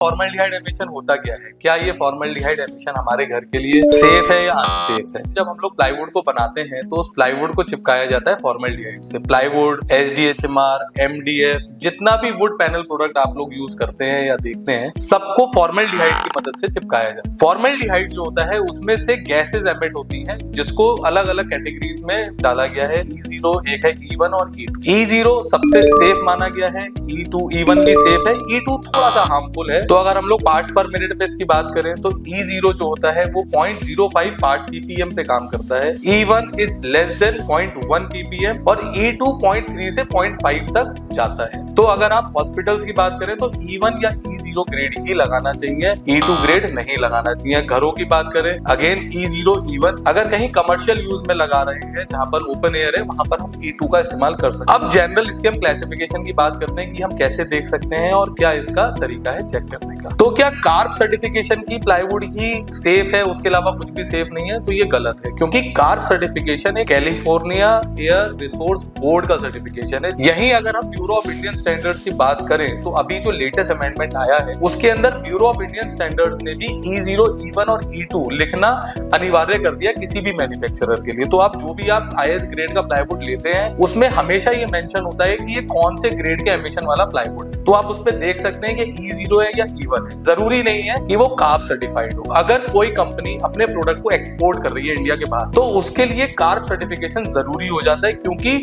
Formaldehyde emission होता क्या है? क्या ये फॉर्मल्डिहाइड एमिशन हमारे घर के लिए सेफ है या अनसेफ है? जब हम लोग प्लाईवुड को बनाते हैं तो उस प्लाईवुड को चिपकाया जाता है फॉर्मल्डिहाइड से। प्लाईवुड, एसडीएचएमआर, एमडीएफ, जितना भी वुड पैनल प्रोडक्ट आप लोग यूज करते हैं या देखते हैं, सबको फॉर्मल्डिहाइड की मदद से चिपकाया जाता है। फॉर्मल्डिहाइड जो होता है उसमें से गैसेज एमिट होती हैं, जिसको अलग अलग कैटेगरीज में डाला गया है। E0 एक है, E1 और E2। E0 सबसे सेफ माना गया है, E2, E1 भी सेफ है, E2 थोड़ा सा हार्मफुल है। तो अगर हम लोग पार्ट्स पर मिनट पे इसकी बात करें तो E0 जो होता है वो 0.05 पार्ट ppm पे काम करता है। E1 is less than 0.1 ppm और E2 0.3 से 0.5 तक जाता है। तो अगर आप हॉस्पिटल्स की बात करें तो E1 या E0 ग्रेड ही लगाना चाहिए, E2 ग्रेड नहीं लगाना चाहिए। घरों की बात करें, अगेन E0, E1। अगर कहीं कमर्शियल यूज में लगा रहे हैं जहां पर ओपन एयर है, वहां पर हम E2 का इस्तेमाल कर सकते हैं। अब जनरल इसके हम क्लासिफिकेशन की बात करते हैं कि हम कैसे देख सकते हैं और क्या इसका तरीका है चेक करने का। तो क्या कार्ब सर्टिफिकेशन की प्लाईवुड ही सेफ है, उसके अलावा कुछ भी सेफ नहीं है? तो ये गलत है, क्योंकि कार्ब सर्टिफिकेशन एक कैलिफोर्निया एयर रिसोर्स बोर्ड का सर्टिफिकेशन है। यही अगर हम ब्यूरो ऑफ इंडियन स्टैंडर्ड्स की बात करें तो अभी जो लेटेस्ट अमेंडमेंट आया है उसके अंदर ब्यूरो ऑफ इंडियन स्टैंडर्ड्स ने भी E0, E1 और E2 लिखना अनिवार्य कर दिया किसी भी मैन्युफैक्चरर के लिए। तो आप जो भी आप IS ग्रेड का प्लाईवुड लेते हैं उसमें हमेशा ये मेंशन होता है कि ये कौन से ग्रेड के एमिशन वाला प्लाईवुड है। तो आप उस पर देख सकते हैं कि E0 है या E1 है। जरूरी नहीं है कि वो कार्ब सर्टिफाइड हो। अगर कोई कंपनी अपने प्रोडक्ट को एक्सपोर्ट कर रही है इंडिया के बाहर तो उसके लिए कार्ब सर्टिफिकेशन जरूरी हो जाता है, क्योंकि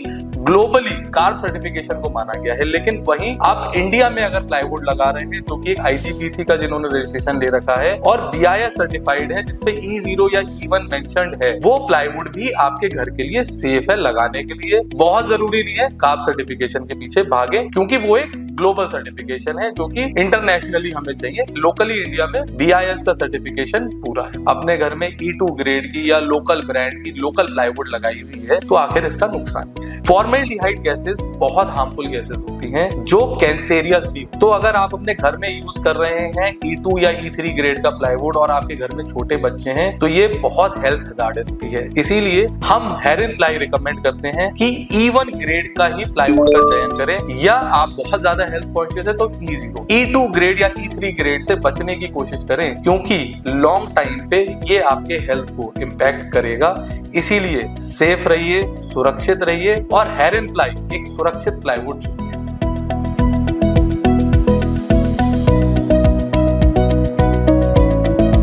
ग्लोबली कार्ब सर्टिफिकेशन को माना गया है। लेकिन वहीं आप इंडिया में अगर प्लाईवुड लगा रहे हैं जो कि IGBC का जिन्होंने रजिस्ट्रेशन ले रखा है और BIS सर्टिफाइड है जिसपे E0 या E1 मेंशन्ड है, वो प्लाईवुड भी आपके घर के लिए सेफ है लगाने के लिए। बहुत जरूरी नहीं है कार्ब सर्टिफिकेशन के पीछे भागे, क्योंकि वो एक ग्लोबल सर्टिफिकेशन है जो कि इंटरनेशनली हमें चाहिए। लोकली इंडिया में BIS का सर्टिफिकेशन पूरा है। अपने घर में E2 ग्रेड की या लोकल ब्रांड की लोकल प्लाईवुड लगाई हुई है तो आखिर इसका नुकसान क्या है? फॉर्मल्डिहाइड गैसेस बहुत हार्मफुल गैसेस होती हैं जो कैंसेरियस भी। तो अगर आप अपने घर में यूज कर रहे हैं E2 या E3 ग्रेड का प्लाईवुड और आपके घर में छोटे बच्चे हैं तो ये बहुत हेल्थ हजार्डस होती है। इसीलिए हम हेरिन प्लाई रिकमेंड करते हैं कि E1 ग्रेड का ही प्लाईवुड का चयन करें, या आप बहुत ज्यादा हेल्थ कॉन्शियस है तो E0, E2 ग्रेड या E3 ग्रेड से बचने की कोशिश करें, क्योंकि लॉन्ग टाइम पे ये आपके हेल्थ को इम्पैक्ट करेगा। इसीलिए सेफ रहिए, सुरक्षित रहिए और हेरिन प्लाई एक सुरक्षित प्लाईवुड चुनिए।